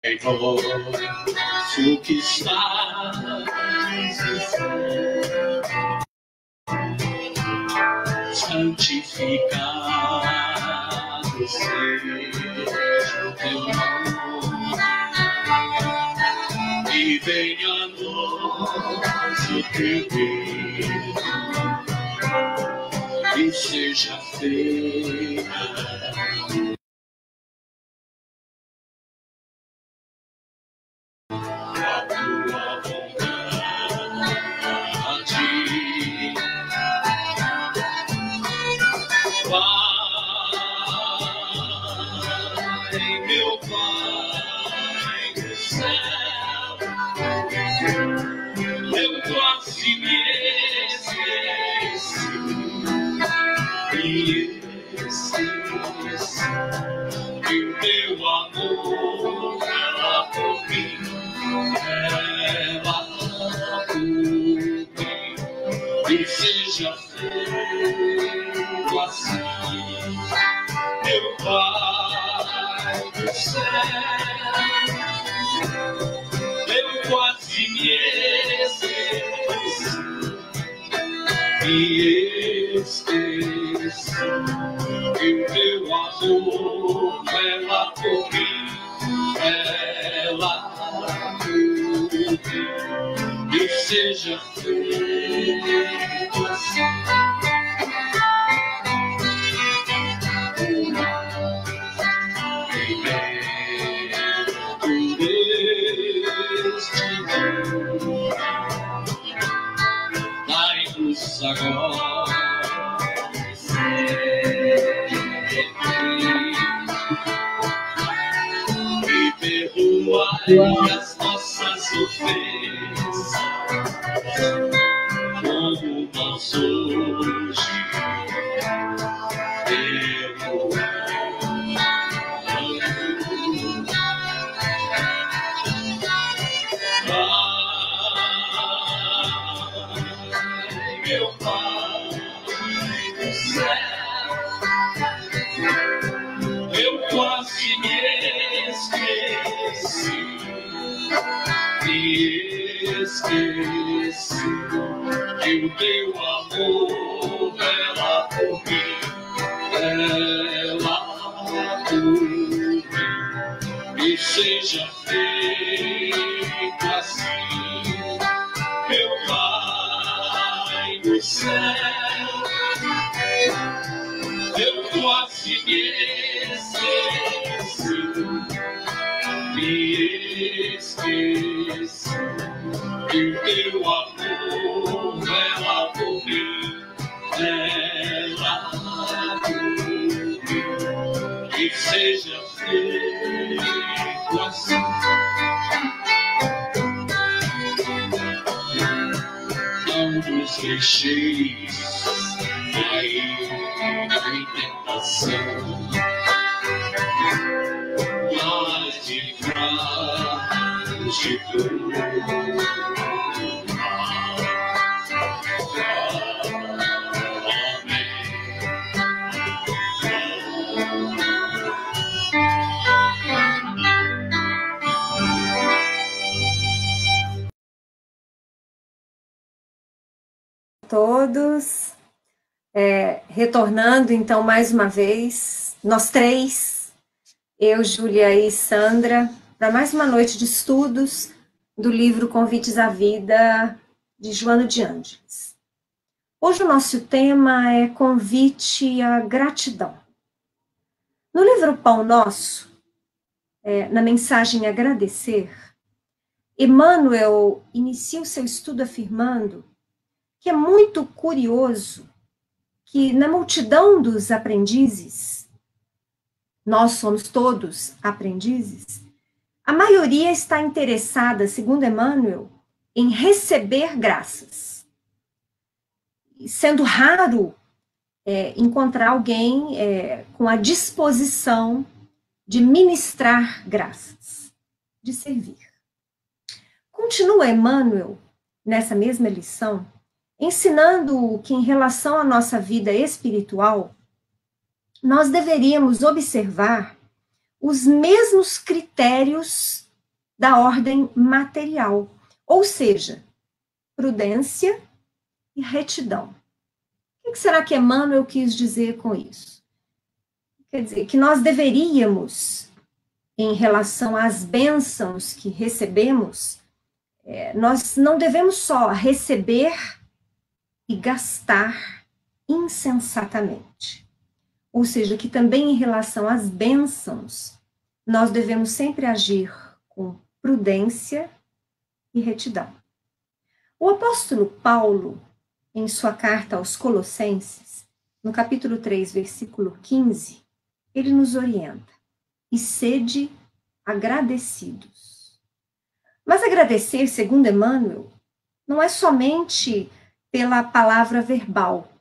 o que está santificado seja o teu nome, e venha a nós o teu reino, e seja feita seja feito assim, meu Pai do céu. Eu quase me esqueci que o teu amor vela por mim, e seja feito assim. Dai-nos agora e perdoai as nossas ofensas, como nós hoje meu Pai do céu. Eu quase me esqueci que o teu amor vela por mim, e seja feito assim, meu Pai do céu. Eu quase me esqueci que o teu amor vela por mim, e seja feito assim. Não nos deixeis cair em tentação, mas livrai-nos de tudo. Todos, retornando então mais uma vez, nós três, eu, Júlia e Sandra, para mais uma noite de estudos do livro Convites à Vida, de Joana de Ângeles. Hoje o nosso tema é convite à gratidão. No livro Pão Nosso, na mensagem Agradecer, Emmanuel inicia o seu estudo afirmando que é muito curioso que na multidão dos aprendizes, nós somos todos aprendizes, a maioria está interessada, segundo Emmanuel, em receber graças. Sendo raro encontrar alguém com a disposição de ministrar graças, de servir. Continua Emmanuel, nessa mesma lição, ensinando que em relação à nossa vida espiritual, nós deveríamos observar os mesmos critérios da ordem material, ou seja, prudência e retidão. O que será que Emmanuel quis dizer com isso? Quer dizer, que nós deveríamos, em relação às bênçãos que recebemos, nós não devemos só receber e gastar insensatamente. Ou seja, que também em relação às bênçãos, nós devemos sempre agir com prudência e retidão. O apóstolo Paulo, em sua carta aos Colossenses, no capítulo 3, versículo 15, ele nos orienta: e sede agradecidos. Mas agradecer, segundo Emmanuel, não é somente pela palavra verbal.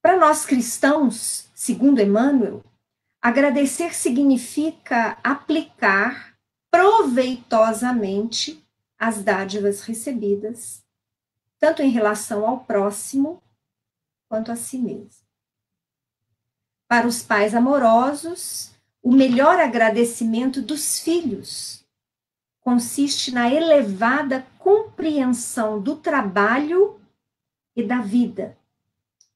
Para nós cristãos, segundo Emmanuel, agradecer significa aplicar proveitosamente as dádivas recebidas, tanto em relação ao próximo quanto a si mesmo. Para os pais amorosos, o melhor agradecimento dos filhos consiste na elevada compreensão do trabalho e da vida,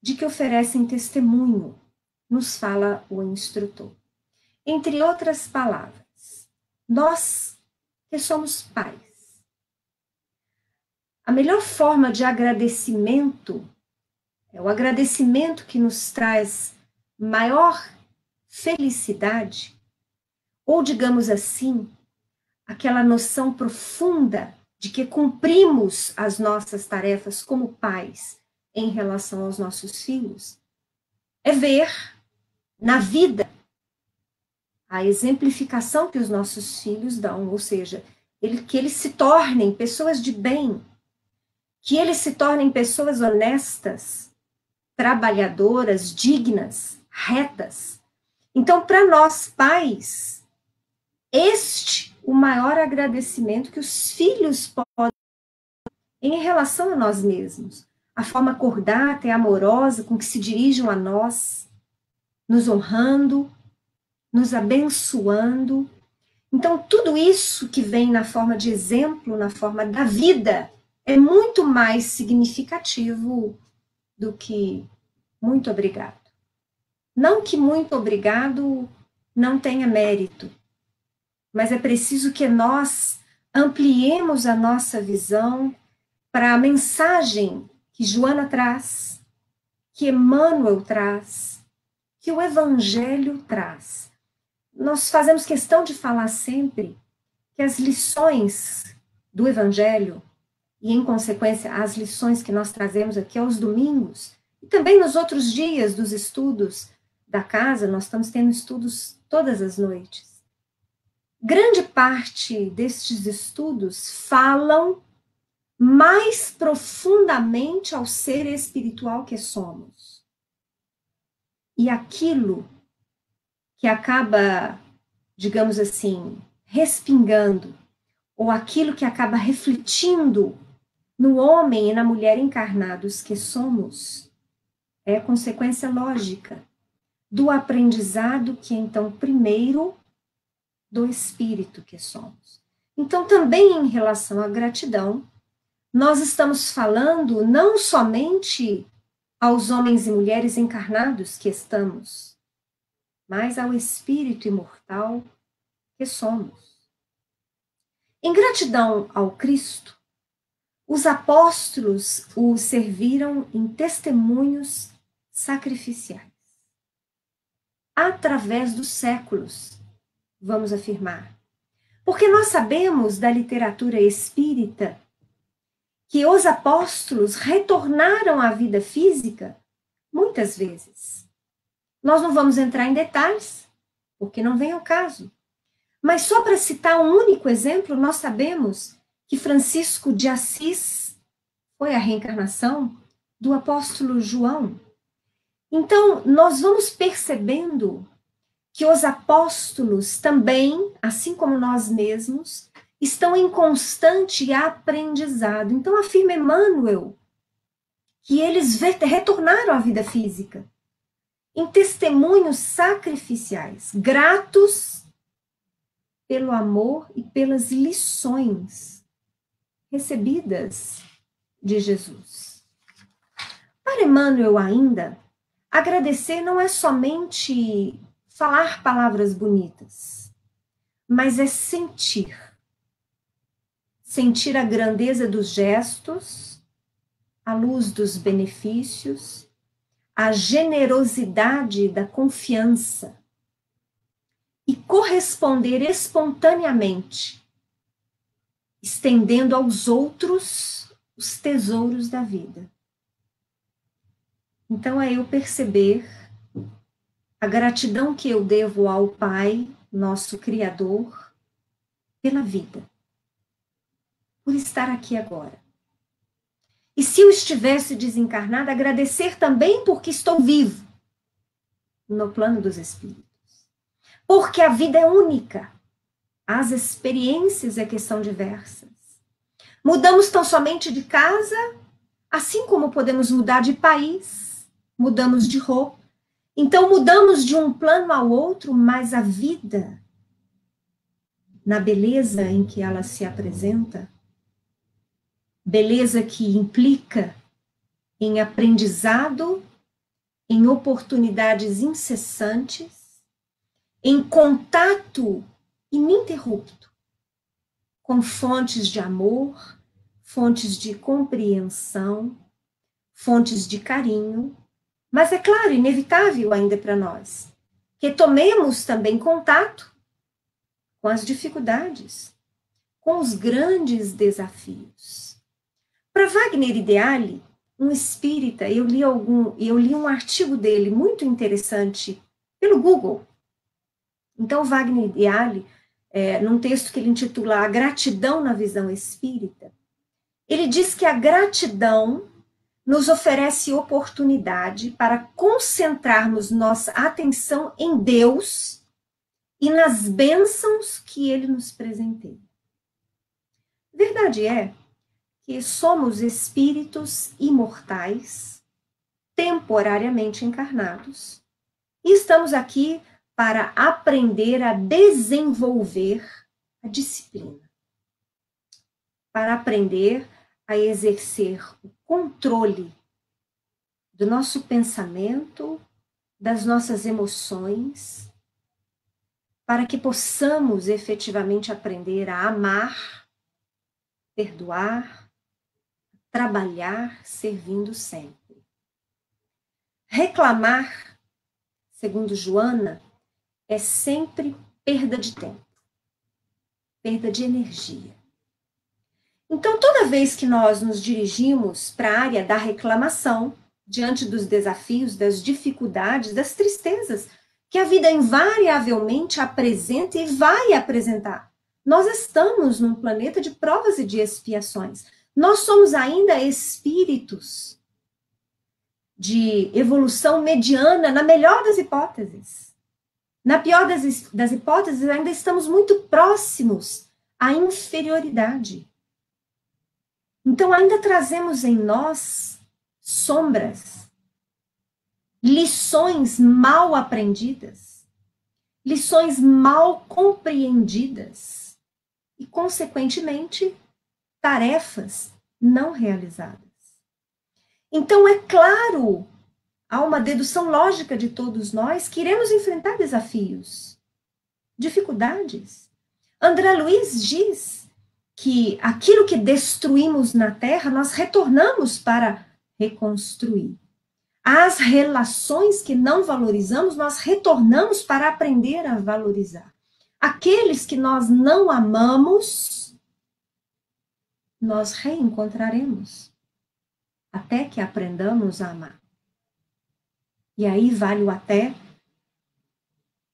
de que oferecem testemunho, nos fala o instrutor. Entre outras palavras, nós que somos pais, a melhor forma de agradecimento é o agradecimento que nos traz maior felicidade, ou digamos assim, aquela noção profunda de que cumprimos as nossas tarefas como pais em relação aos nossos filhos, é ver na vida a exemplificação que os nossos filhos dão, ou seja, que eles se tornem pessoas de bem, que eles se tornem pessoas honestas, trabalhadoras, dignas, retas. Então, para nós pais, o maior agradecimento que os filhos podem em relação a nós mesmos, a forma cordata e amorosa com que se dirigem a nós, nos honrando, nos abençoando. Então, tudo isso que vem na forma de exemplo, na forma da vida, é muito mais significativo do que muito obrigado. Não que muito obrigado não tenha mérito, mas é preciso que nós ampliemos a nossa visão para a mensagem que Joana traz, que Emmanuel traz, que o Evangelho traz. Nós fazemos questão de falar sempre que as lições do Evangelho, e em consequência as lições que nós trazemos aqui aos domingos, e também nos outros dias dos estudos da casa, nós estamos tendo estudos todas as noites. Grande parte destes estudos falam mais profundamente ao ser espiritual que somos. E aquilo que acaba, digamos assim, respingando, ou aquilo que acaba refletindo no homem e na mulher encarnados que somos, é consequência lógica do aprendizado que, então, primeiro, do espírito que somos. Então, também em relação à gratidão, nós estamos falando não somente aos homens e mulheres encarnados que estamos, mas ao espírito imortal que somos. Em gratidão ao Cristo, os apóstolos o serviram em testemunhos sacrificiais. Através dos séculos, vamos afirmar. Porque nós sabemos da literatura espírita que os apóstolos retornaram à vida física muitas vezes. Nós não vamos entrar em detalhes, porque não vem ao caso. Mas só para citar um único exemplo, nós sabemos que Francisco de Assis foi a reencarnação do apóstolo João. Então, nós vamos percebendo que os apóstolos também, assim como nós mesmos, estão em constante aprendizado. Então, afirma Emmanuel que eles retornaram à vida física em testemunhos sacrificiais, gratos pelo amor e pelas lições recebidas de Jesus. Para Emmanuel ainda, agradecer não é somente falar palavras bonitas, mas é sentir. Sentir a grandeza dos gestos, a luz dos benefícios, a generosidade da confiança e corresponder espontaneamente, estendendo aos outros os tesouros da vida. Então é eu perceber a gratidão que eu devo ao Pai, nosso Criador, pela vida, por estar aqui agora. E se eu estivesse desencarnada, agradecer também porque estou vivo no plano dos espíritos. Porque a vida é única, as experiências é que são diversas. Mudamos tão somente de casa, assim como podemos mudar de país, mudamos de roupa. Então mudamos de um plano ao outro, mas a vida, na beleza em que ela se apresenta, beleza que implica em aprendizado, em oportunidades incessantes, em contato ininterrupto com fontes de amor, fontes de compreensão, fontes de carinho, mas é claro, inevitável ainda para nós, que tomemos também contato com as dificuldades, com os grandes desafios. Para Wagner Ideale, um espírita, eu li um artigo dele muito interessante pelo Google. Então, Wagner Ideale, num texto que ele intitula A Gratidão na Visão Espírita, ele diz que a gratidão nos oferece oportunidade para concentrarmos nossa atenção em Deus e nas bênçãos que Ele nos presenteia. Verdade é que somos espíritos imortais, temporariamente encarnados, e estamos aqui para aprender a desenvolver a disciplina, para aprender a exercer o controle do nosso pensamento, das nossas emoções, para que possamos efetivamente aprender a amar, perdoar, trabalhar servindo sempre. Reclamar, segundo Joana, é sempre perda de tempo, perda de energia. Então, toda vez que nós nos dirigimos para a área da reclamação, diante dos desafios, das dificuldades, das tristezas que a vida invariavelmente apresenta e vai apresentar, nós estamos num planeta de provas e de expiações. Nós somos ainda espíritos de evolução mediana, na melhor das hipóteses. Na pior das hipóteses, ainda estamos muito próximos à inferioridade. Então, ainda trazemos em nós sombras, lições mal aprendidas, lições mal compreendidas e, consequentemente, tarefas não realizadas. Então, é claro, há uma dedução lógica de todos nós que iremos enfrentar desafios, dificuldades. André Luiz diz que aquilo que destruímos na Terra, nós retornamos para reconstruir. As relações que não valorizamos, nós retornamos para aprender a valorizar. Aqueles que nós não amamos, nós reencontraremos, até que aprendamos a amar. E aí vale o até,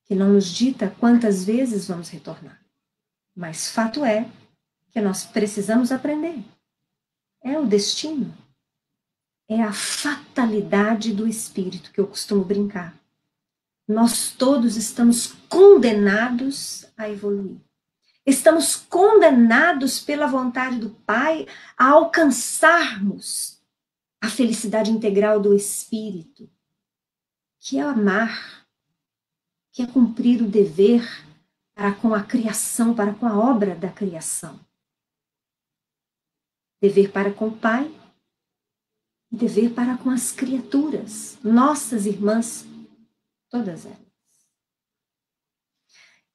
que não nos dita quantas vezes vamos retornar. Mas fato é que nós precisamos aprender. É o destino. É a fatalidade do espírito que eu costumo brincar. Nós todos estamos condenados a evoluir. Estamos condenados pela vontade do Pai a alcançarmos a felicidade integral do espírito, que é amar, que é cumprir o dever para com a criação, para com a obra da criação. Dever para com o Pai e dever para com as criaturas, nossas irmãs, todas elas.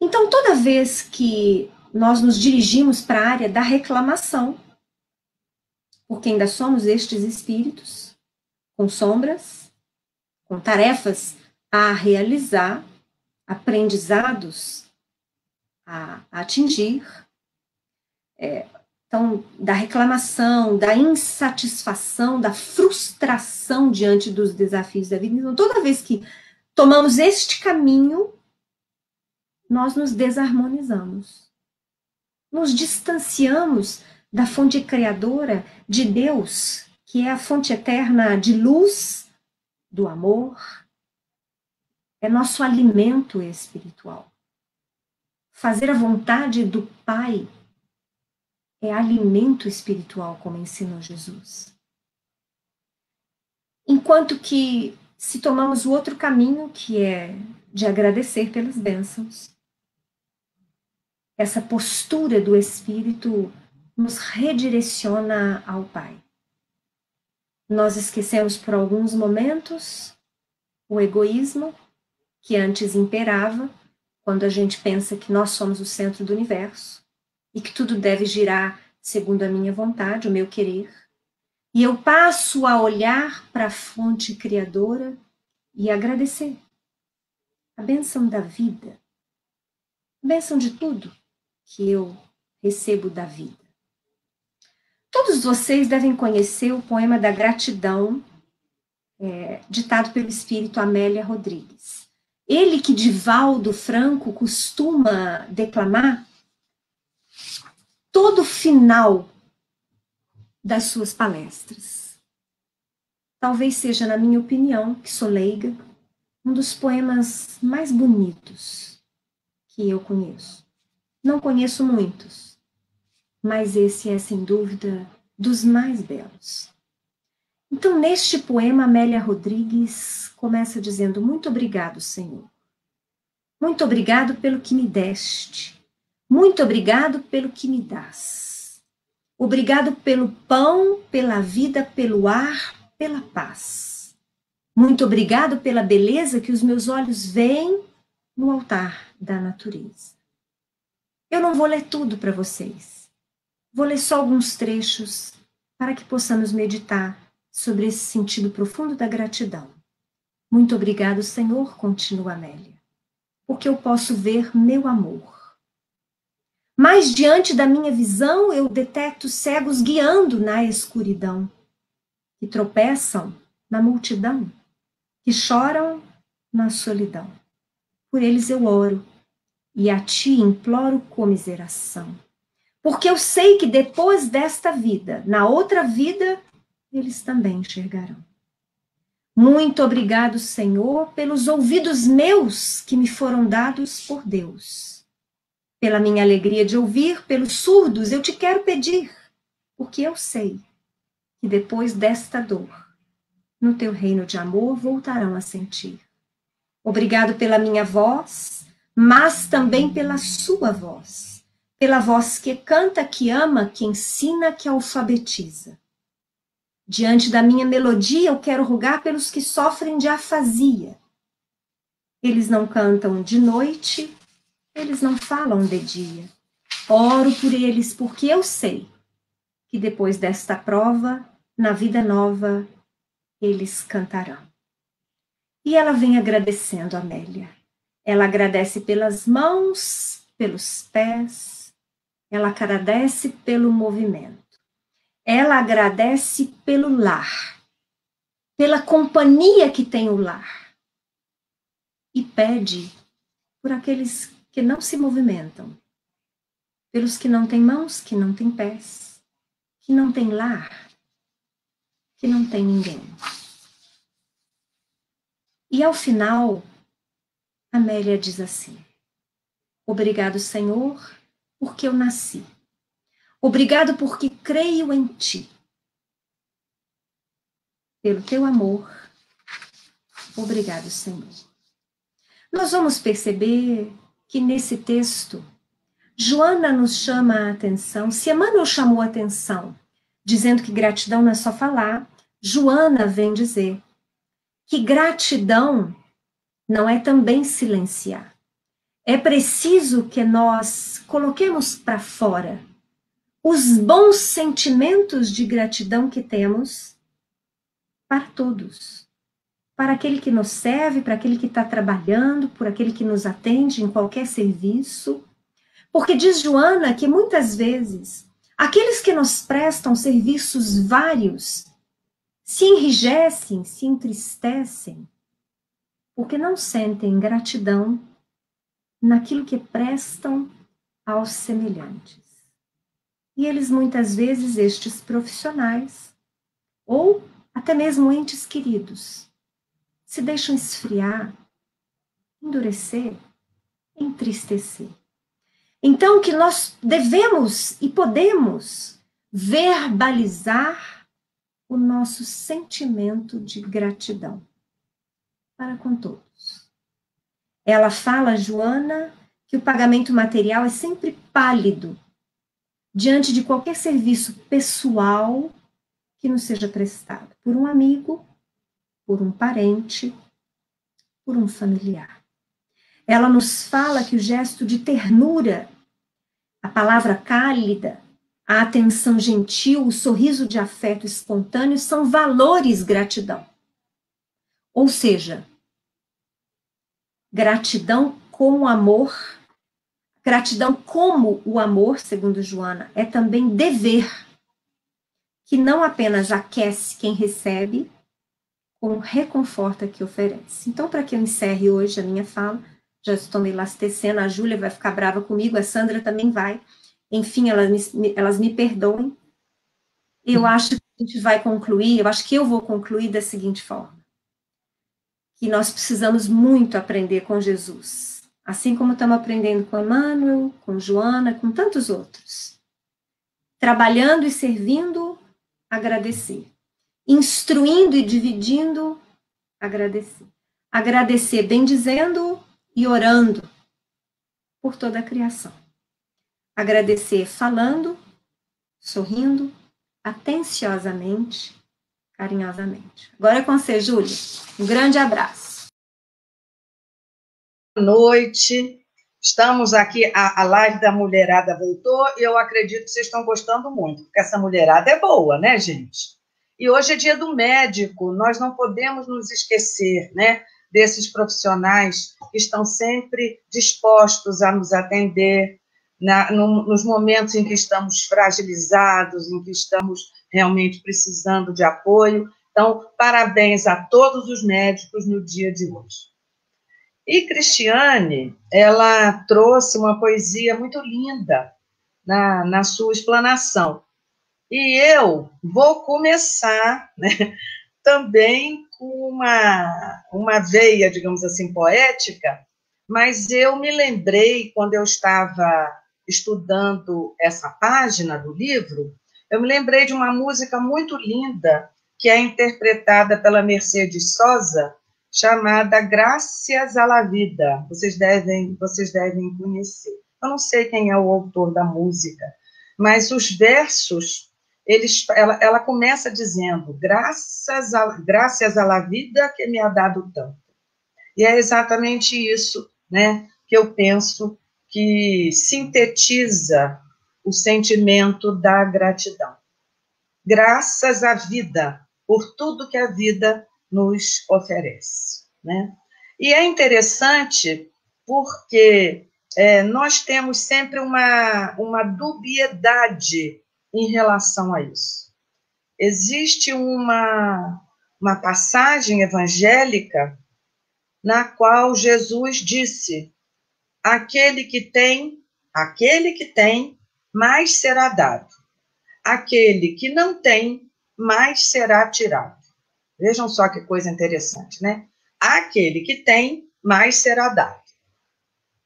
Então, toda vez que nós nos dirigimos para a área da reclamação, porque ainda somos estes espíritos, com sombras, com tarefas a realizar, aprendizados a atingir, então, da reclamação, da insatisfação, da frustração diante dos desafios da vida. Então, toda vez que tomamos este caminho, nós nos desarmonizamos. Nos distanciamos da fonte criadora de Deus, que é a fonte eterna de luz, do amor, é nosso alimento espiritual. Fazer a vontade do Pai é alimento espiritual, como ensinou Jesus. Enquanto que, se tomamos o outro caminho, que é de agradecer pelas bênçãos, essa postura do Espírito nos redireciona ao Pai. Nós esquecemos por alguns momentos o egoísmo que antes imperava, quando a gente pensa que nós somos o centro do universo e que tudo deve girar segundo a minha vontade, o meu querer. E eu passo a olhar para a fonte criadora e agradecer a bênção da vida, a bênção de tudo que eu recebo da vida. Todos vocês devem conhecer o poema da gratidão, ditado pelo espírito Amélia Rodrigues. Ele que Divaldo Franco costuma declamar todo final das suas palestras. Talvez seja, na minha opinião, que sou leiga, um dos poemas mais bonitos que eu conheço. Não conheço muitos, mas esse é, sem dúvida, dos mais belos. Então, neste poema, Amélia Rodrigues começa dizendo: muito obrigado, Senhor. Muito obrigado pelo que me deste. Muito obrigado pelo que me dás. Obrigado pelo pão, pela vida, pelo ar, pela paz. Muito obrigado pela beleza que os meus olhos veem no altar da natureza. Eu não vou ler tudo para vocês. Vou ler só alguns trechos para que possamos meditar sobre esse sentido profundo da gratidão. Muito obrigado, Senhor, continua Amélia, porque eu posso ver meu amor. Mas diante da minha visão eu detecto cegos guiando na escuridão, que tropeçam na multidão, que choram na solidão. Por eles eu oro e a ti imploro comiseração, porque eu sei que depois desta vida, na outra vida, eles também enxergarão. Muito obrigado, Senhor, pelos ouvidos meus que me foram dados por Deus. Pela minha alegria de ouvir, pelos surdos eu te quero pedir, porque eu sei que depois desta dor, no teu reino de amor voltarão a sentir. Obrigado pela minha voz, mas também pela sua voz, pela voz que canta, que ama, que ensina, que alfabetiza. Diante da minha melodia, eu quero rogar pelos que sofrem de afasia. Eles não cantam de noite, eles não falam de dia. Oro por eles porque eu sei que depois desta prova, na vida nova, eles cantarão. E ela vem agradecendo, Amélia. Ela agradece pelas mãos, pelos pés, ela agradece pelo movimento. Ela agradece pelo lar, pela companhia que tem o lar. E pede por aqueles que não se movimentam, pelos que não têm mãos, que não têm pés, que não têm lar, que não têm ninguém. E ao final, Amélia diz assim: obrigado, Senhor, porque eu nasci. Obrigado porque creio em ti. Pelo teu amor, obrigado, Senhor. Nós vamos perceber que nesse texto, Joana nos chama a atenção, se Emmanuel chamou a atenção, dizendo que gratidão não é só falar, Joana vem dizer que gratidão não é também silenciar. É preciso que nós coloquemos para fora os bons sentimentos de gratidão que temos para todos. Para aquele que nos serve, para aquele que está trabalhando, por aquele que nos atende em qualquer serviço. Porque diz Joana que muitas vezes aqueles que nos prestam serviços vários se enrijecem, se entristecem, porque não sentem gratidão naquilo que prestam aos semelhantes. E eles muitas vezes, estes profissionais, ou até mesmo entes queridos, se deixam esfriar, endurecer, entristecer. Então, que nós devemos e podemos verbalizar o nosso sentimento de gratidão para com todos. Ela fala, Joana, que o pagamento material é sempre pálido diante de qualquer serviço pessoal que nos seja prestado por um amigo, por um parente, por um familiar. Ela nos fala que o gesto de ternura, a palavra cálida, a atenção gentil, o sorriso de afeto espontâneo são valores gratidão. Ou seja, gratidão com amor, gratidão como o amor, segundo Joana, é também dever, que não apenas aquece quem recebe, como reconforta que oferece. Então, para que eu encerre hoje a minha fala, já estou me elastecendo, a Júlia vai ficar brava comigo, a Sandra também vai. Enfim, elas me perdoem. Eu acho que a gente vai concluir, eu acho que eu vou concluir da seguinte forma, que nós precisamos muito aprender com Jesus, assim como estamos aprendendo com Emmanuel, com Joana, com tantos outros. Trabalhando e servindo, agradecer. Instruindo e dividindo, agradecer. Agradecer bendizendo e orando por toda a criação. Agradecer falando, sorrindo, atenciosamente, carinhosamente. Agora é com você, Júlia. Um grande abraço. Boa noite. Estamos aqui, a live da mulherada voltou e eu acredito que vocês estão gostando muito, porque essa mulherada é boa, né, gente? E hoje é dia do médico, nós não podemos nos esquecer, né, desses profissionais que estão sempre dispostos a nos atender nos momentos em que estamos fragilizados, em que estamos realmente precisando de apoio. Então, parabéns a todos os médicos no dia de hoje. E Cristiane, ela trouxe uma poesia muito linda na sua explanação. E eu vou começar, né, também com uma veia, digamos assim, poética, mas eu me lembrei, quando eu estava estudando essa página do livro, eu me lembrei de uma música muito linda, que é interpretada pela Mercedes Sosa, chamada Graças à la Vida. Vocês devem conhecer. Eu não sei quem é o autor da música, mas os versos, ela começa dizendo, graças à la vida que me ha dado tanto. E é exatamente isso, né, que eu penso que sintetiza o sentimento da gratidão. Graças à vida, por tudo que a vida nos oferece, né? E é interessante porque nós temos sempre uma dubiedade em relação a isso. Existe uma passagem evangélica na qual Jesus disse, aquele que tem, mais será dado. Aquele que não tem, mais será tirado. Vejam só que coisa interessante, né? Aquele que tem, mais será dado.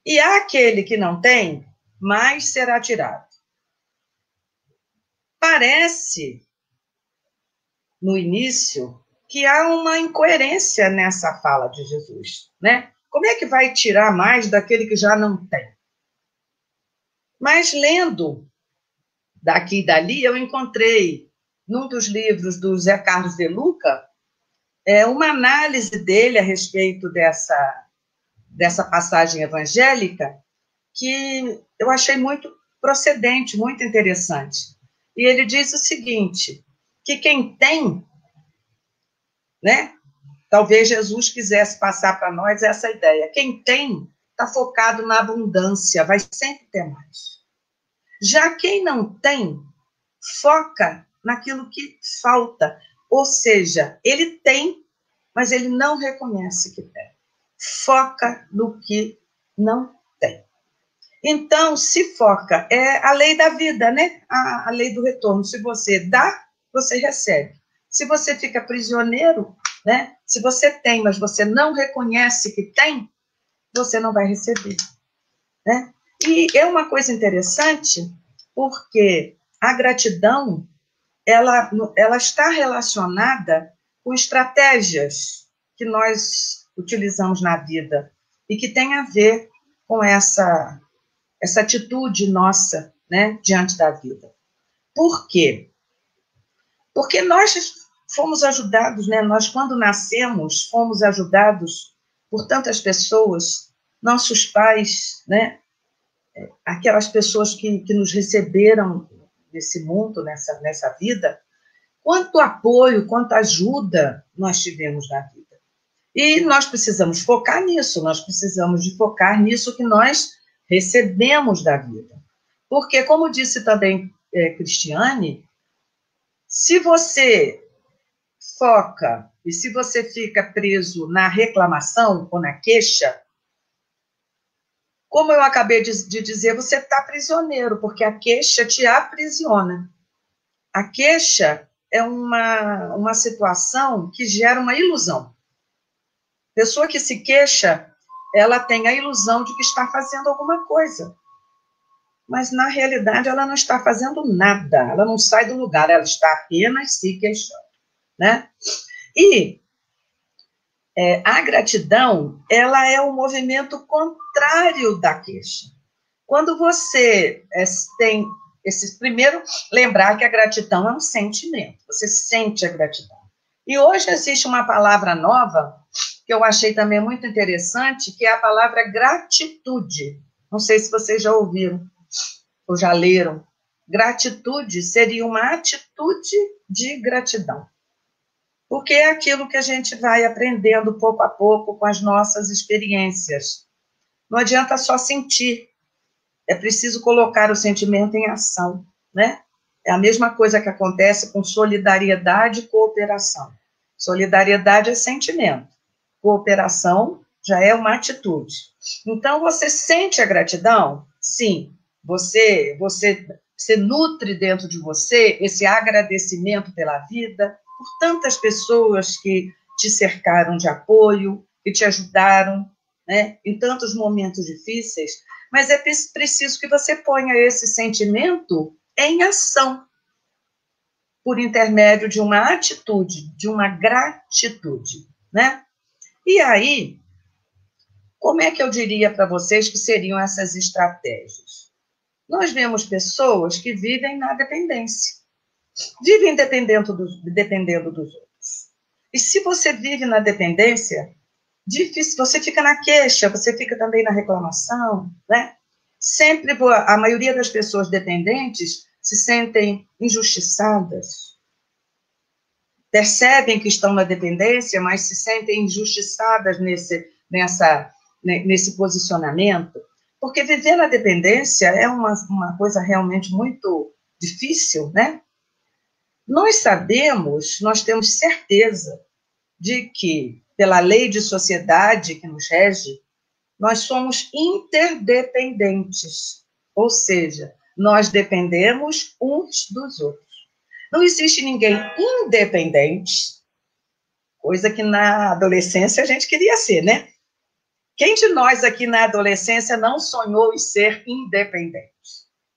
E aquele que não tem, mais será tirado. Parece, no início, que há uma incoerência nessa fala de Jesus, né? Como é que vai tirar mais daquele que já não tem? Mas lendo daqui e dali, eu encontrei, num dos livros do Zé Carlos de Luca, uma análise dele a respeito dessa passagem evangélica, que eu achei muito procedente, muito interessante. E ele diz o seguinte, que quem tem, né? Talvez Jesus quisesse passar para nós essa ideia. Quem tem está focado na abundância, vai sempre ter mais. Já quem não tem, foca naquilo que falta. Ou seja, ele tem, mas ele não reconhece que tem. Foca no que não tem. Então, se foca, é a lei da vida, né? A lei do retorno. Se você dá, você recebe. Se você fica prisioneiro, né? Se você tem, mas você não reconhece que tem, você não vai receber, né? E é uma coisa interessante, porque a gratidão, ela está relacionada com estratégias que nós utilizamos na vida e que tem a ver com essa atitude nossa, né, diante da vida. Por quê? Porque nós fomos ajudados, né? Nós, quando nascemos, fomos ajudados por tantas pessoas, nossos pais, né? Aquelas pessoas que nos receberam nesse mundo, nessa vida, quanto apoio, quanta ajuda nós tivemos na vida. E nós precisamos focar nisso, nós precisamos de focar nisso que nós recebemos da vida. Porque, como disse também Cristiane, se você foca e se você fica preso na reclamação ou na queixa, como eu acabei de dizer, você está prisioneiro, porque a queixa te aprisiona. A queixa é uma situação que gera uma ilusão. Pessoa que se queixa, ela tem a ilusão de que está fazendo alguma coisa. Mas, na realidade, ela não está fazendo nada. Ela não sai do lugar, ela está apenas se queixando, né? E a gratidão, ela é o movimento contrário da queixa. Quando você tem primeiro, lembrar que a gratidão é um sentimento. Você sente a gratidão. E hoje existe uma palavra nova, que eu achei também muito interessante, que é a palavra gratitude. Não sei se vocês já ouviram ou já leram. Gratitude seria uma atitude de gratidão. Porque é aquilo que a gente vai aprendendo pouco a pouco com as nossas experiências. Não adianta só sentir. É preciso colocar o sentimento em ação, né? É a mesma coisa que acontece com solidariedade e cooperação. Solidariedade é sentimento. Cooperação já é uma atitude. Então, você sente a gratidão? Sim. Você nutre dentro de você esse agradecimento pela vida, por tantas pessoas que te cercaram de apoio, que te ajudaram, né, em tantos momentos difíceis, mas é preciso que você ponha esse sentimento em ação, por intermédio de uma atitude, de uma gratitude, né? E aí, como é que eu diria para vocês que seriam essas estratégias? Nós vemos pessoas que vivem na dependência. Vivem dependendo dos outros. E se você vive na dependência, difícil, você fica na queixa, você fica também na reclamação, né? Sempre, a maioria das pessoas dependentes se sentem injustiçadas. Percebem que estão na dependência, mas se sentem injustiçadas nesse posicionamento. Porque viver na dependência é uma coisa realmente muito difícil, né? Nós sabemos, nós temos certeza de que, pela lei de sociedade que nos rege, nós somos interdependentes, ou seja, nós dependemos uns dos outros. Não existe ninguém independente, coisa que na adolescência a gente queria ser, né? Quem de nós aqui na adolescência não sonhou em ser independente?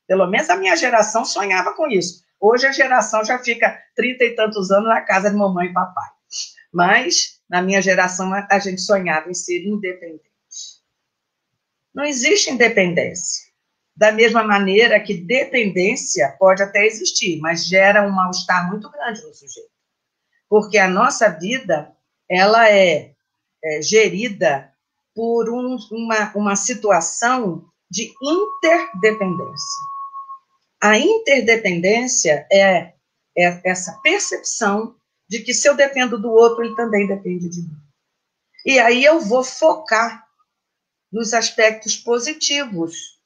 Pelo menos a minha geração sonhava com isso. Hoje a geração já fica 30 e tantos anos na casa de mamãe e papai. Mas, na minha geração, a gente sonhava em ser independente. Não existe independência. Da mesma maneira que dependência pode até existir, mas gera um mal-estar muito grande no sujeito. Porque a vida, ela é gerida por uma situação de interdependência. A interdependência é essa percepção de que se eu dependo do outro, ele também depende de mim. E aí eu vou focar nos aspectos positivos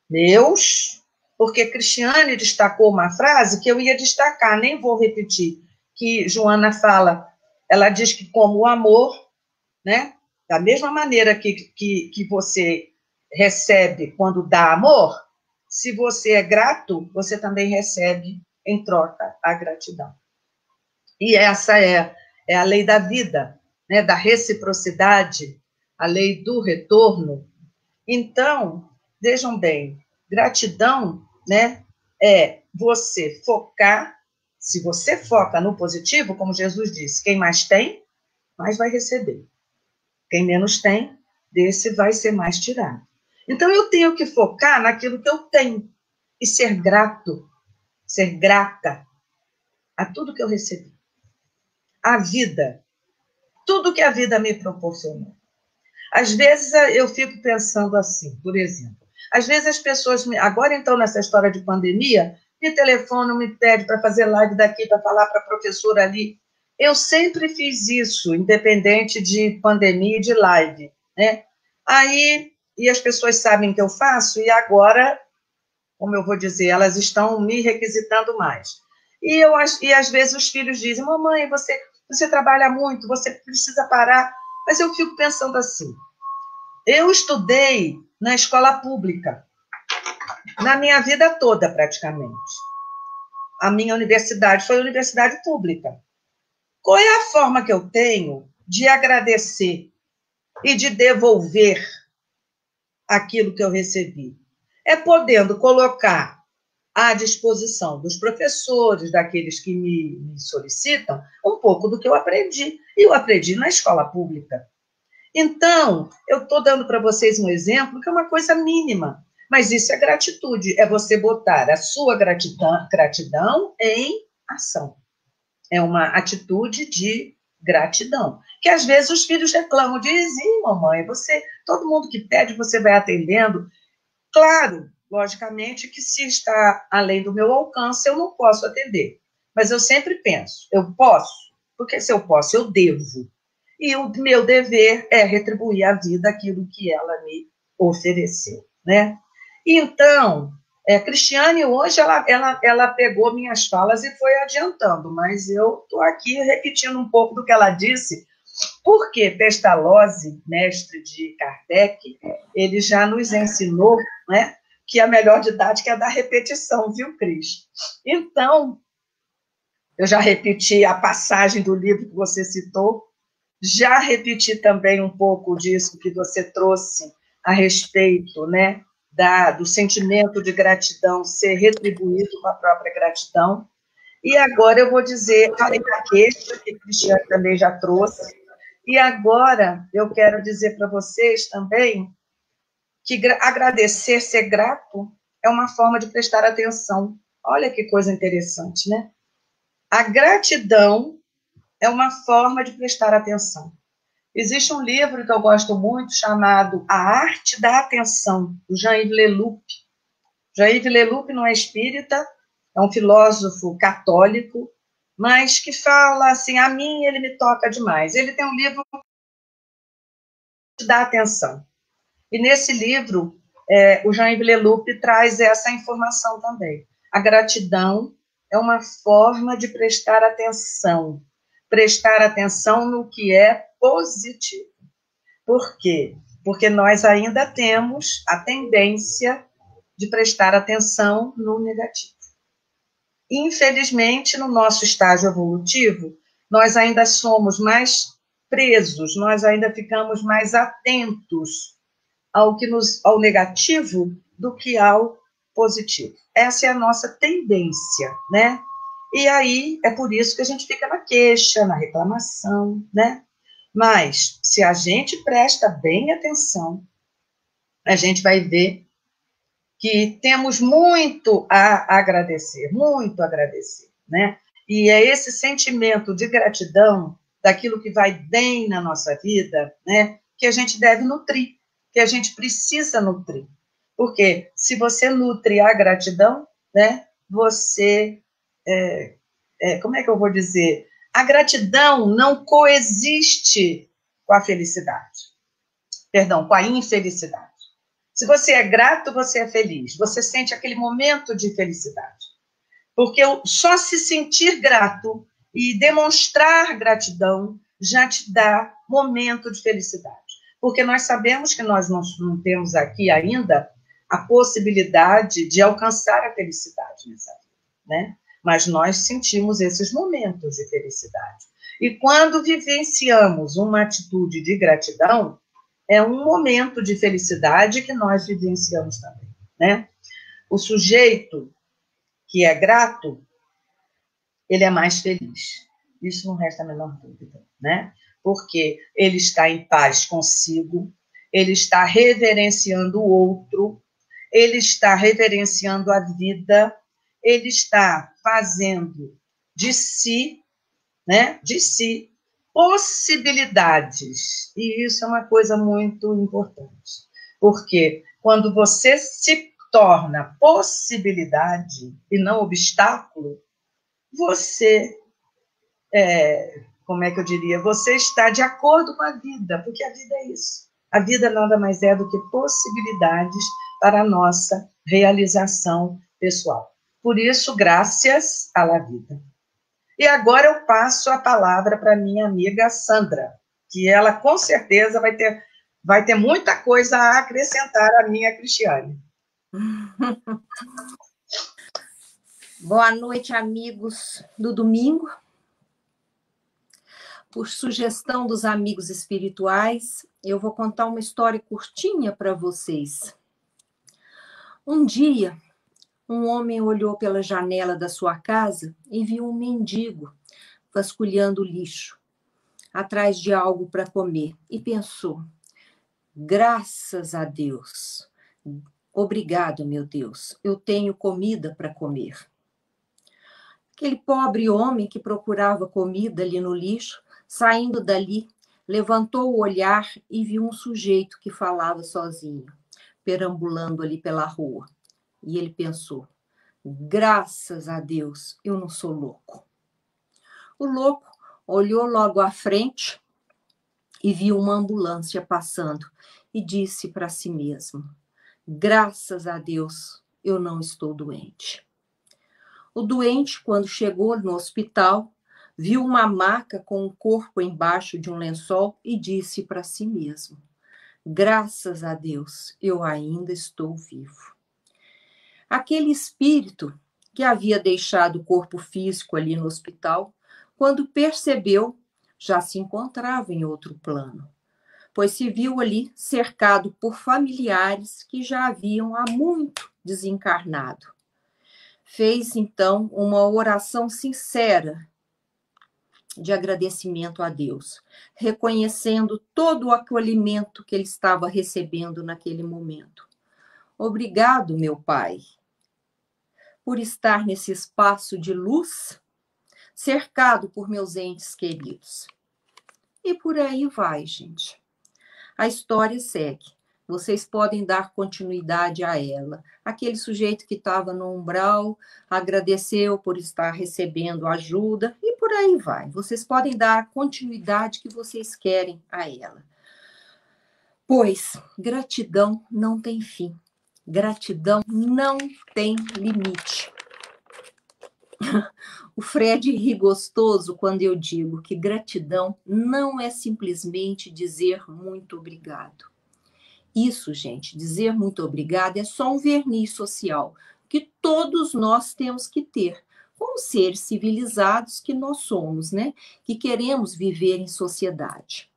meus, porque Cristiane destacou uma frase que eu ia destacar, nem vou repetir, que Joana fala, ela diz que como o amor, né, da mesma maneira que você recebe quando dá amor, se você é grato, você também recebe em troca a gratidão. E essa é a lei da vida, né, da reciprocidade, a lei do retorno. Então, vejam bem, gratidão, né, é você focar, se você foca no positivo, como Jesus disse, quem mais tem, mais vai receber. Quem menos tem, desse vai ser mais tirado. Então, eu tenho que focar naquilo que eu tenho e ser grato, ser grata a tudo que eu recebi. A vida, tudo que a vida me proporcionou. Às vezes eu fico pensando assim, por exemplo, às vezes as pessoas, agora então nessa história de pandemia, me telefonam, me pedem para fazer live daqui, para falar para a professora ali. Eu sempre fiz isso, independente de pandemia e de live, né? Aí, e as pessoas sabem que eu faço, e agora, como eu vou dizer, elas estão me requisitando mais. E às vezes os filhos dizem, mamãe, você trabalha muito, você precisa parar. Mas eu fico pensando assim, eu estudei na escola pública, na minha vida toda, praticamente. A minha universidade foi universidade pública. Qual é a forma que eu tenho de agradecer e de devolver aquilo que eu recebi? É podendo colocar à disposição dos professores, daqueles que me solicitam, um pouco do que eu aprendi. E eu aprendi na escola pública. Então, eu estou dando para vocês um exemplo que é uma coisa mínima, mas isso é gratitude, é você botar a sua gratidão em ação. É uma atitude de gratidão, que às vezes os filhos reclamam, dizem, mamãe, todo mundo que pede, você vai atendendo. Claro, logicamente que se está além do meu alcance, eu não posso atender, mas eu sempre penso, eu posso, porque se eu posso, eu devo. E o meu dever é retribuir à vida aquilo que ela me ofereceu, né? Então, Cristiane hoje, ela pegou minhas falas e foi adiantando, mas eu estou aqui repetindo um pouco do que ela disse, porque Pestalozzi, mestre de Kardec, ele já nos ensinou, né, que a melhor didática é a da repetição, viu, Cris? Então, eu já repeti a passagem do livro que você citou, já repeti também um pouco disso que você trouxe a respeito, né, do sentimento de gratidão ser retribuído com a própria gratidão. E agora eu vou dizer, falei da queixa, que o Cristiano também já trouxe, e agora eu quero dizer para vocês também que agradecer, ser grato, é uma forma de prestar atenção. Olha que coisa interessante, né? A gratidão é uma forma de prestar atenção. Existe um livro que eu gosto muito, chamado A Arte da Atenção, do Jean-Yves Leloup. Jean-Yves Leloup não é espírita, é um filósofo católico, mas que fala assim, a mim ele me toca demais. Ele tem um livro da atenção. E nesse livro, o Jean-Yves Leloup traz essa informação também. A gratidão é uma forma de prestar atenção no que é positivo. Por quê? Porque nós ainda temos a tendência de prestar atenção no negativo. Infelizmente, no nosso estágio evolutivo, nós ainda somos mais presos, nós ainda ficamos mais atentos ao negativo do que ao positivo. Essa é a nossa tendência, né? E aí, é por isso que a gente fica na queixa, na reclamação, né? Mas, se a gente presta bem atenção, a gente vai ver que temos muito a agradecer, né? E é esse sentimento de gratidão daquilo que vai bem na nossa vida, né, que a gente deve nutrir, que a gente precisa nutrir. Porque se você nutre a gratidão, né, você, como é que eu vou dizer? A gratidão não coexiste com a felicidade. Perdão, com a infelicidade. Se você é grato, você é feliz. Você sente aquele momento de felicidade. Porque só se sentir grato e demonstrar gratidão já te dá momento de felicidade. Porque nós sabemos que nós não temos aqui ainda a possibilidade de alcançar a felicidade nessa vida, né? Mas nós sentimos esses momentos de felicidade. E quando vivenciamos uma atitude de gratidão, é um momento de felicidade que nós vivenciamos também, né? O sujeito que é grato, ele é mais feliz. Isso não resta a menor dúvida, né? Porque ele está em paz consigo, ele está reverenciando o outro, ele está reverenciando a vida, ele está fazendo de si, né? De si, possibilidades. E isso é uma coisa muito importante. Porque quando você se torna possibilidade e não obstáculo, você, como é que eu diria? Você está de acordo com a vida, porque a vida é isso. A vida nada mais é do que possibilidades para a nossa realização pessoal. Por isso, graças à vida. E agora eu passo a palavra para minha amiga Sandra, que ela com certeza vai ter muita coisa a acrescentar à minha Cristiane. Boa noite, amigos do domingo. Por sugestão dos amigos espirituais, eu vou contar uma história curtinha para vocês. Um dia, um homem olhou pela janela da sua casa e viu um mendigo vasculhando o lixo, atrás de algo para comer, e pensou: graças a Deus, obrigado, meu Deus, eu tenho comida para comer. Aquele pobre homem que procurava comida ali no lixo, saindo dali, levantou o olhar e viu um sujeito que falava sozinho, perambulando ali pela rua. E ele pensou: graças a Deus, eu não sou louco. O louco olhou logo à frente e viu uma ambulância passando e disse para si mesmo: graças a Deus, eu não estou doente. O doente, quando chegou no hospital, viu uma maca com o corpo embaixo de um lençol e disse para si mesmo: graças a Deus, eu ainda estou vivo. Aquele espírito que havia deixado o corpo físico ali no hospital, quando percebeu, já se encontrava em outro plano, pois se viu ali cercado por familiares que já haviam há muito desencarnado. Fez, então, uma oração sincera de agradecimento a Deus, reconhecendo todo o acolhimento que ele estava recebendo naquele momento. Obrigado, meu Pai, por estar nesse espaço de luz, cercado por meus entes queridos. E por aí vai, gente. A história segue. Vocês podem dar continuidade a ela. Aquele sujeito que estava no umbral agradeceu por estar recebendo ajuda e por aí vai. Vocês podem dar a continuidade que vocês querem a ela. Pois gratidão não tem fim. Gratidão não tem limite. O Fred ri gostoso quando eu digo que gratidão não é simplesmente dizer muito obrigado. Isso, gente, dizer muito obrigado é só um verniz social que todos nós temos que ter, como seres civilizados que nós somos, né? Que queremos viver em sociedade.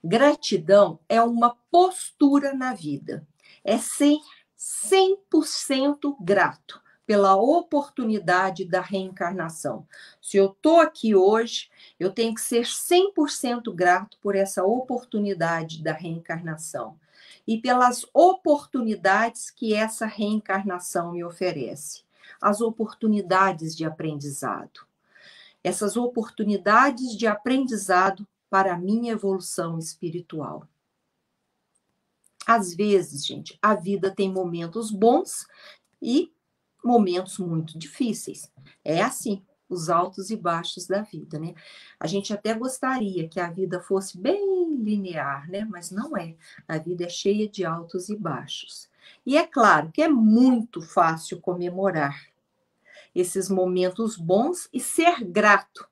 Gratidão é uma postura na vida, é ser 100% grato pela oportunidade da reencarnação. Se eu estou aqui hoje, eu tenho que ser 100% grato por essa oportunidade da reencarnação. e pelas oportunidades que essa reencarnação me oferece. As oportunidades de aprendizado. Essas oportunidades de aprendizado para a minha evolução espiritual. Às vezes, gente, a vida tem momentos bons e momentos muito difíceis. É assim, os altos e baixos da vida, né? A gente até gostaria que a vida fosse bem linear, né? Mas não é. A vida é cheia de altos e baixos. E é claro que é muito fácil comemorar esses momentos bons e ser grato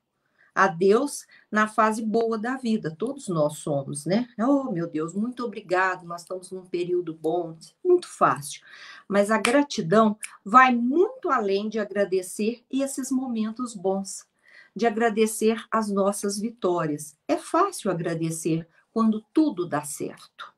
a Deus na fase boa da vida. Todos nós somos, né? Oh, meu Deus, muito obrigado, nós estamos num período bom. Muito fácil. Mas a gratidão vai muito além de agradecer esses momentos bons, de agradecer as nossas vitórias. É fácil agradecer quando tudo dá certo.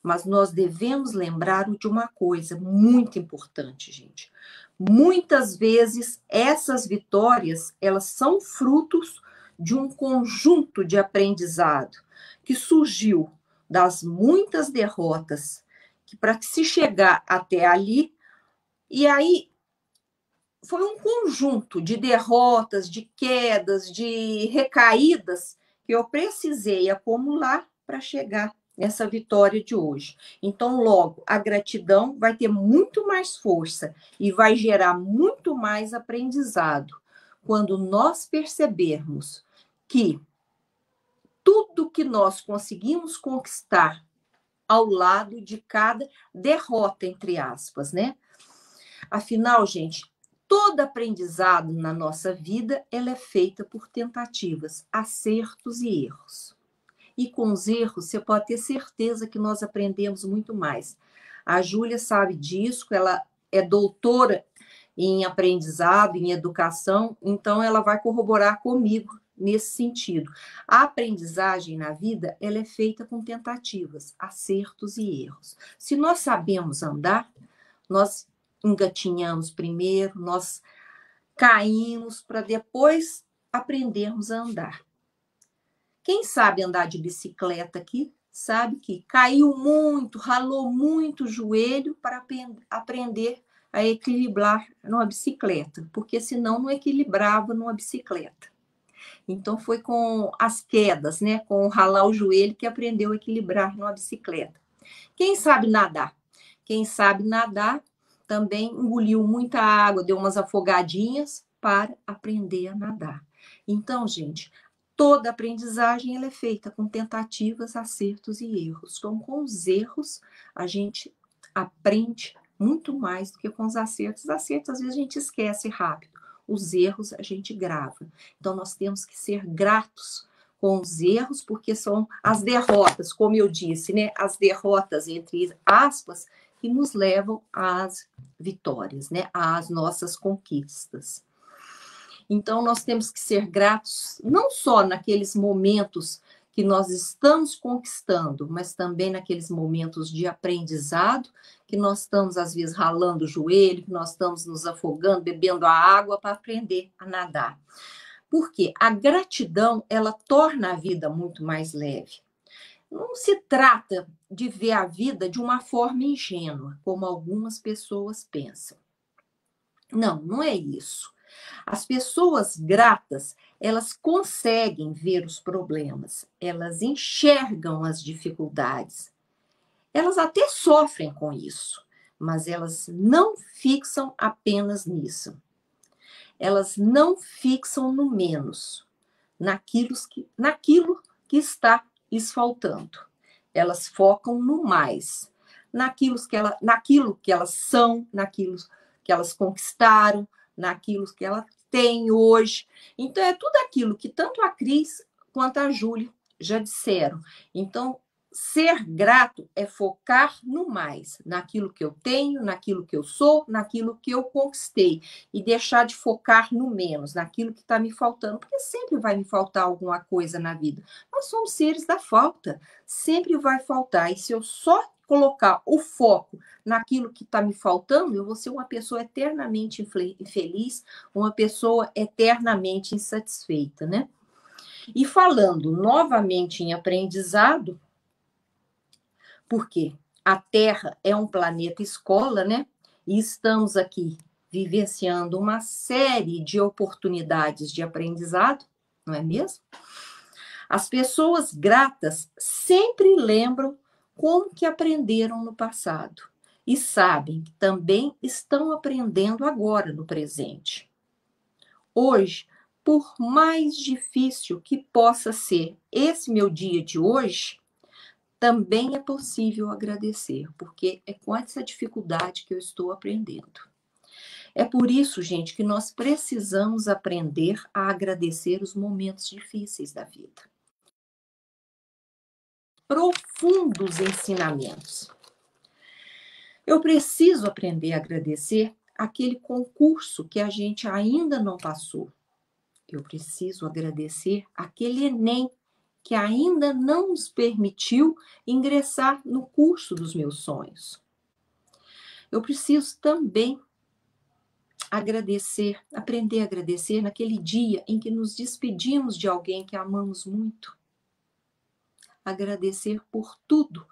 Mas nós devemos lembrar de uma coisa muito importante, gente. Muitas vezes essas vitórias, elas são frutos de um conjunto de aprendizado que surgiu das muitas derrotas que para se chegar até ali, e aí foi um conjunto de derrotas, de quedas, de recaídas que eu precisei acumular para chegar nessa vitória de hoje. Então, logo, a gratidão vai ter muito mais força e vai gerar muito mais aprendizado quando nós percebermos que tudo que nós conseguimos conquistar ao lado de cada derrota, entre aspas, né? Afinal, gente, todo aprendizado na nossa vida, ela é feita por tentativas, acertos e erros. E com os erros, você pode ter certeza que nós aprendemos muito mais. A Júlia sabe disso, ela é doutora em aprendizado, em educação, então ela vai corroborar comigo nesse sentido. A aprendizagem na vida, ela é feita com tentativas, acertos e erros. Se nós sabemos andar, nós engatinhamos primeiro, nós caímos para depois aprendermos a andar. Quem sabe andar de bicicleta aqui, sabe que caiu muito, ralou muito o joelho para aprender a equilibrar numa bicicleta, porque senão não equilibrava numa bicicleta. Então foi com as quedas, né, com ralar o joelho que aprendeu a equilibrar numa bicicleta. Quem sabe nadar? Quem sabe nadar também engoliu muita água, deu umas afogadinhas para aprender a nadar. Então, gente, toda aprendizagem ela é feita com tentativas, acertos e erros. Então, com os erros, a gente aprende muito mais do que com os acertos. Os acertos, às vezes, a gente esquece rápido. Os erros, a gente grava. Então, nós temos que ser gratos com os erros, porque são as derrotas, como eu disse, né? As derrotas, entre aspas, que nos levam às vitórias, né? Às nossas conquistas. Então, nós temos que ser gratos, não só naqueles momentos que nós estamos conquistando, mas também naqueles momentos de aprendizado, que nós estamos, às vezes, ralando o joelho, que nós estamos nos afogando, bebendo a água para aprender a nadar. Porque a gratidão, ela torna a vida muito mais leve. Não se trata de ver a vida de uma forma ingênua, como algumas pessoas pensam. Não, não é isso. As pessoas gratas, elas conseguem ver os problemas, elas enxergam as dificuldades. Elas até sofrem com isso, mas elas não fixam apenas nisso. Elas não fixam no menos, naquilo que está lhes faltando. Elas focam no mais, naquilo que elas são, naquilo que elas conquistaram, naquilo que ela tem hoje. Então, é tudo aquilo que tanto a Cris quanto a Júlia já disseram. Então, ser grato é focar no mais, naquilo que eu tenho, naquilo que eu sou, naquilo que eu conquistei, e deixar de focar no menos, naquilo que está me faltando, porque sempre vai me faltar alguma coisa na vida. Nós somos seres da falta, sempre vai faltar, e se eu só colocar o foco naquilo que está me faltando, eu vou ser uma pessoa eternamente infeliz, uma pessoa eternamente insatisfeita, né? E falando novamente em aprendizado, porque a Terra é um planeta escola, né? E estamos aqui vivenciando uma série de oportunidades de aprendizado, não é mesmo? As pessoas gratas sempre lembram como que aprenderam no passado e sabem que também estão aprendendo agora no presente. Hoje, por mais difícil que possa ser esse meu dia de hoje, também é possível agradecer, porque é com essa dificuldade que eu estou aprendendo. É por isso, gente, que nós precisamos aprender a agradecer os momentos difíceis da vida. Profundos ensinamentos. Eu preciso aprender a agradecer aquele concurso que a gente ainda não passou. Eu preciso agradecer aquele Enem que ainda não nos permitiu ingressar no curso dos meus sonhos. Eu preciso também agradecer, aprender a agradecer naquele dia em que nos despedimos de alguém que amamos muito. Agradecer por tudo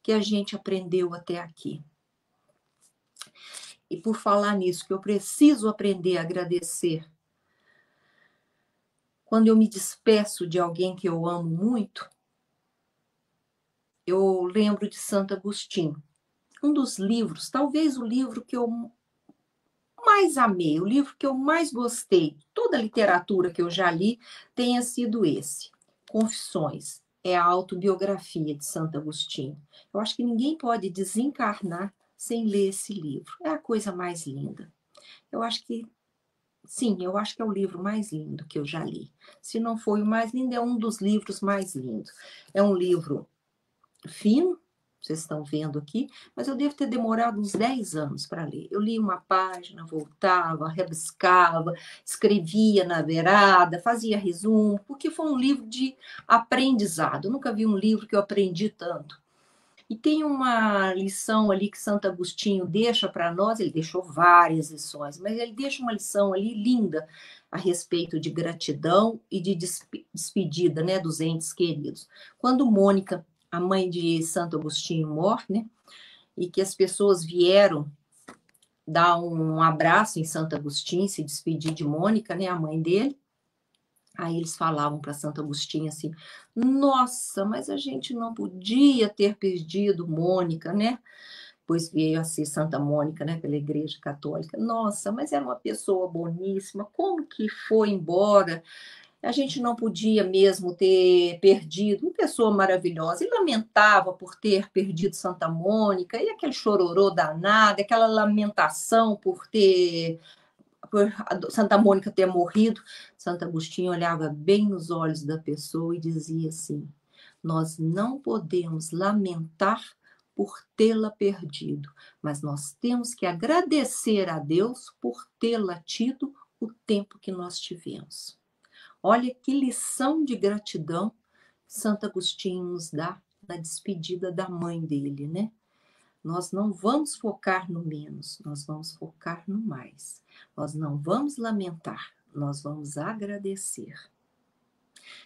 que a gente aprendeu até aqui. E por falar nisso, que eu preciso aprender a agradecer quando eu me despeço de alguém que eu amo muito, eu lembro de Santo Agostinho. Um dos livros, talvez o livro que eu mais amei, o livro que eu mais gostei, toda a literatura que eu já li tenha sido esse, Confissões. É a autobiografia de Santo Agostinho. Eu acho que ninguém pode desencarnar sem ler esse livro. É a coisa mais linda. Eu acho que, sim, eu acho que é o livro mais lindo que eu já li. Se não foi o mais lindo, é um dos livros mais lindos. É um livro fino, vocês estão vendo aqui, mas eu devo ter demorado uns 10 anos para ler. Eu li uma página, voltava, rabiscava, escrevia na beirada, fazia resumo, porque foi um livro de aprendizado. Eu nunca vi um livro que eu aprendi tanto. E tem uma lição ali que Santo Agostinho deixa para nós, ele deixou várias lições, mas ele deixa uma lição ali linda a respeito de gratidão e de despedida, né, dos entes queridos. Quando Mônica, a mãe de Santo Agostinho, morre, né, e que as pessoas vieram dar um abraço em Santo Agostinho, se despedir de Mônica, né, a mãe dele, aí eles falavam para Santo Agostinho assim, nossa, mas a gente não podia ter perdido Mônica, né? Pois veio a ser Santa Mônica, né, pela Igreja Católica. Nossa, mas era uma pessoa boníssima, como que foi embora? A gente não podia mesmo ter perdido uma pessoa maravilhosa. E lamentava por ter perdido Santa Mônica, e aquele chororô danado, aquela lamentação por Santa Mônica ter morrido. Santo Agostinho olhava bem nos olhos da pessoa e dizia assim, nós não podemos lamentar por tê-la perdido, mas nós temos que agradecer a Deus por tê-la tido o tempo que nós tivemos. Olha que lição de gratidão Santo Agostinho nos dá na despedida da mãe dele, né? Nós não vamos focar no menos, nós vamos focar no mais. Nós não vamos lamentar, nós vamos agradecer.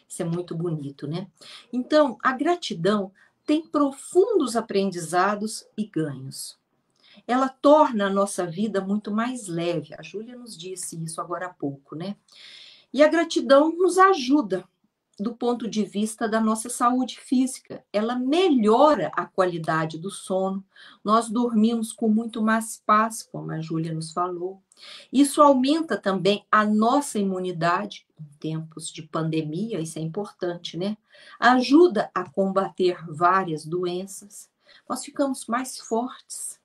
Isso é muito bonito, né? Então, a gratidão tem profundos aprendizados e ganhos. Ela torna a nossa vida muito mais leve. A Júlia nos disse isso agora há pouco, né? E a gratidão nos ajuda do ponto de vista da nossa saúde física. Ela melhora a qualidade do sono. Nós dormimos com muito mais paz, como a Júlia nos falou. Isso aumenta também a nossa imunidade em tempos de pandemia, isso é importante, né? Ajuda a combater várias doenças. Nós ficamos mais fortes.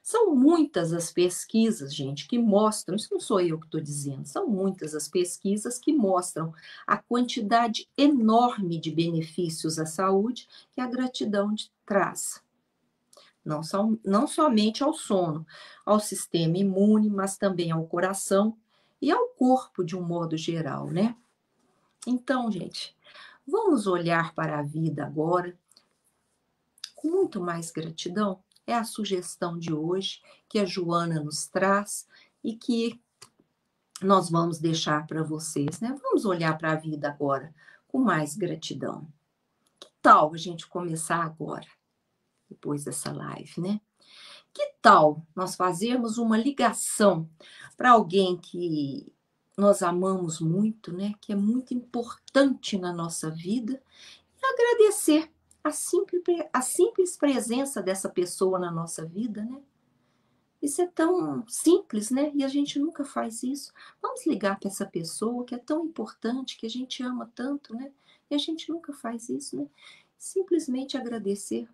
São muitas as pesquisas, gente, que mostram, isso não sou eu que estou dizendo, são muitas as pesquisas que mostram a quantidade enorme de benefícios à saúde que a gratidão traz. Não somente ao sono, ao sistema imune, mas também ao coração e ao corpo de um modo geral, né? Então, gente, vamos olhar para a vida agora com muito mais gratidão. É a sugestão de hoje que a Joana nos traz e que nós vamos deixar para vocês, né? Vamos olhar para a vida agora com mais gratidão. Que tal a gente começar agora? depois dessa live, né? Que tal nós fazermos uma ligação para alguém que nós amamos muito, né? Que é muito importante na nossa vida, e agradecer a simples presença dessa pessoa na nossa vida, né? Isso é tão simples, né? E a gente nunca faz isso. Vamos ligar para essa pessoa que é tão importante, que a gente ama tanto, né? E a gente nunca faz isso, né? Simplesmente agradecer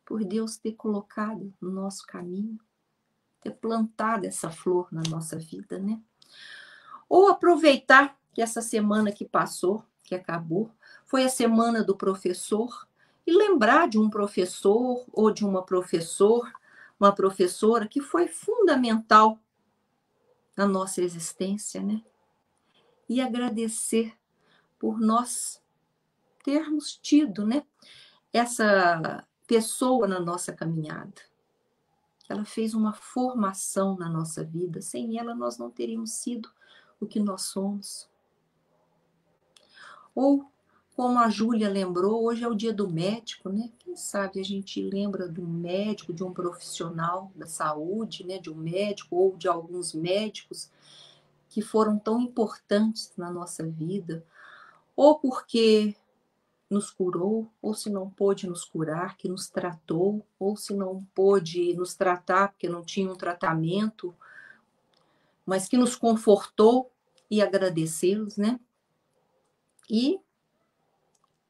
por Deus ter colocado no nosso caminho, ter plantado essa flor na nossa vida, né? Ou aproveitar que essa semana que passou, que acabou, foi a semana do professor, e lembrar de um professor ou de uma professora que foi fundamental na nossa existência, né? E agradecer por nós termos tido, né, essa pessoa na nossa caminhada. Ela fez uma formação na nossa vida. Sem ela, nós não teríamos sido o que nós somos. Ou, como a Júlia lembrou, hoje é o dia do médico, né? Quem sabe a gente lembra de um médico, de um profissional da saúde, né? De um médico ou de alguns médicos que foram tão importantes na nossa vida, ou porque nos curou, ou se não pôde nos curar, que nos tratou, ou se não pôde nos tratar porque não tinha um tratamento, mas que nos confortou, e agradecê-los, né? E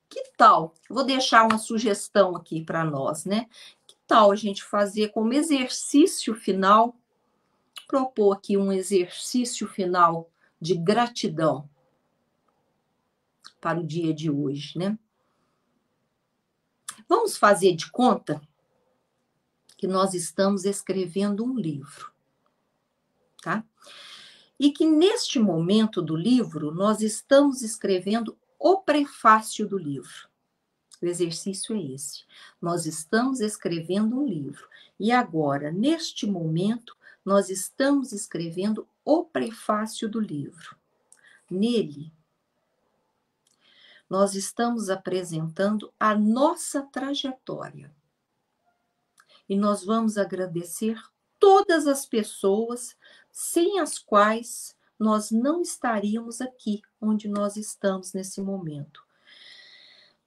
que tal? Vou deixar uma sugestão aqui para nós, né? Que tal a gente fazer como exercício final, propor aqui um exercício final de gratidão para o dia de hoje, né? Vamos fazer de conta que nós estamos escrevendo um livro, tá? E que neste momento do livro nós estamos escrevendo o prefácio do livro. O exercício é esse. Nós estamos escrevendo um livro. E agora, neste momento, nós estamos escrevendo o prefácio do livro. Nele, nós estamos apresentando a nossa trajetória. E nós vamos agradecer todas as pessoas sem as quais nós não estaríamos aqui onde nós estamos nesse momento.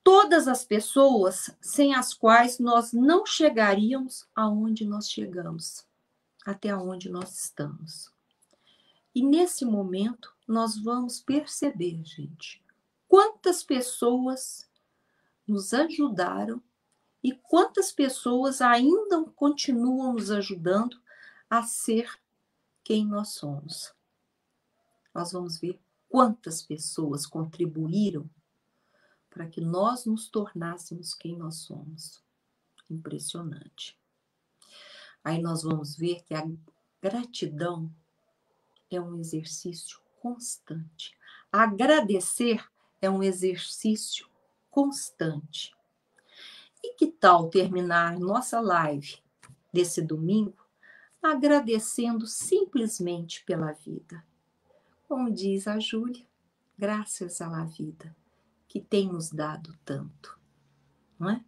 Todas as pessoas sem as quais nós não chegaríamos aonde nós chegamos, até onde nós estamos. E nesse momento nós vamos perceber, gente, quantas pessoas nos ajudaram e quantas pessoas ainda continuam nos ajudando a ser quem nós somos. Nós vamos ver quantas pessoas contribuíram para que nós nos tornássemos quem nós somos. Impressionante. Aí nós vamos ver que a gratidão é um exercício constante. Agradecer é um exercício constante. E que tal terminar nossa live desse domingo agradecendo simplesmente pela vida? Como diz a Júlia, graças à vida que tem nos dado tanto, não é?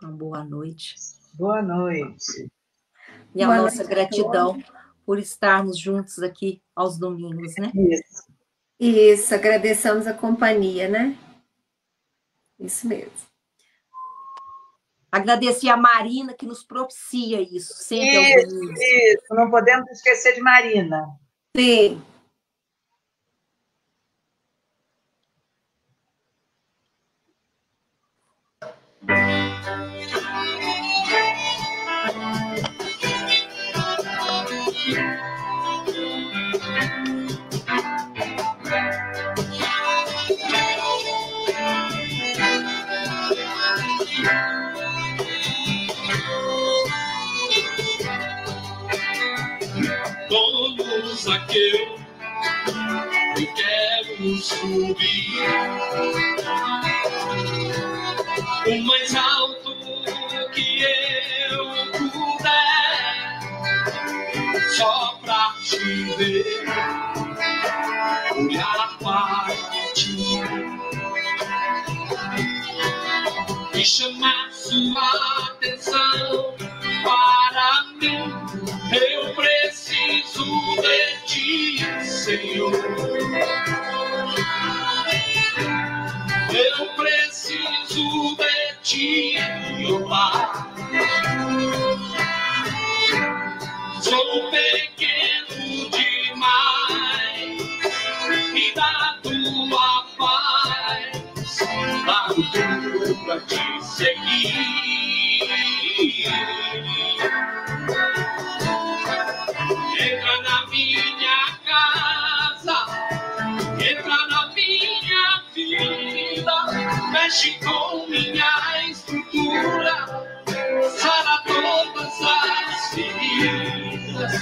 Uma boa noite. Boa noite. E a nossa gratidão por estarmos juntos aqui aos domingos, né? Isso, agradeçamos a companhia, né? Isso mesmo. Agradecer a Marina que nos propicia isso, sempre aos domingos. Isso, não podemos esquecer de Marina. Sim. Como Zaqueu, eu quero subir o mais alto que eu puder, só pra te ver, olhar para ti e chamar sua ti, Senhor. Eu preciso de ti, meu Pai. Sou pequeno demais, me dá tua paz, largo tudo pra te seguir. Entra na minha casa, entra na minha vida, mexe com minha estrutura, sara todas as feridas,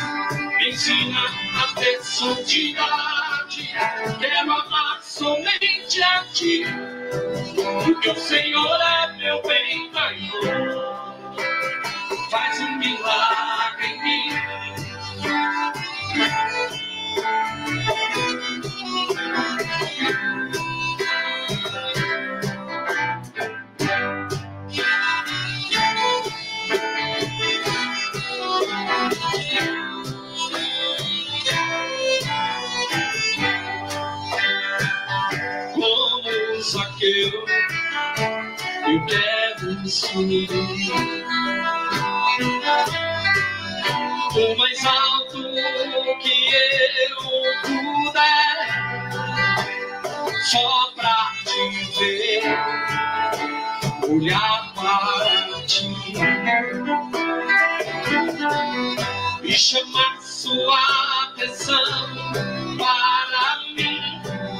me ensina a ter santidade, quero amar somente a ti, porque o Senhor é meu bem maior, faz um milagre em mim. Como Zaqueu, eu quero subir o mais alto que eu puder, só pra te ver, olhar para ti e chamar sua atenção para mim.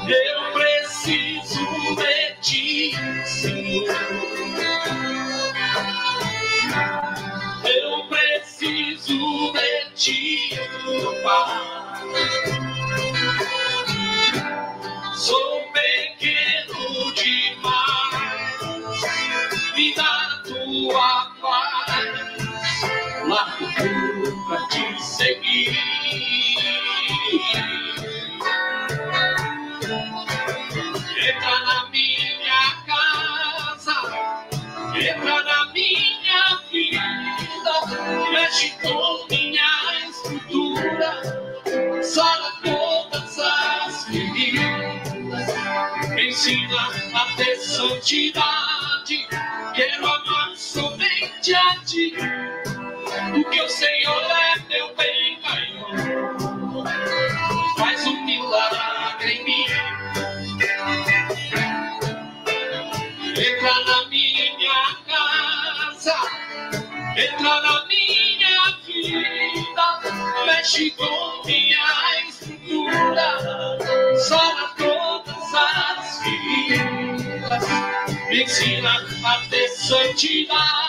Eu preciso de ti, Senhor. Eu preciso de ti, meu Pai. Sou pequeno demais, me dá tua paz, largo tudo pra te seguir. Entra na minha casa, entra na minha vida, mexe com minha estrutura, sara todas as feridas, me ensina a ter santidade, quero amar somente a ti, porque o Senhor é meu bem maior, faz um milagre em mim. Entra na minha casa, entra na minha vida, mexe com minha estrutura, sara todas as feridas, me ensina a ter santidade.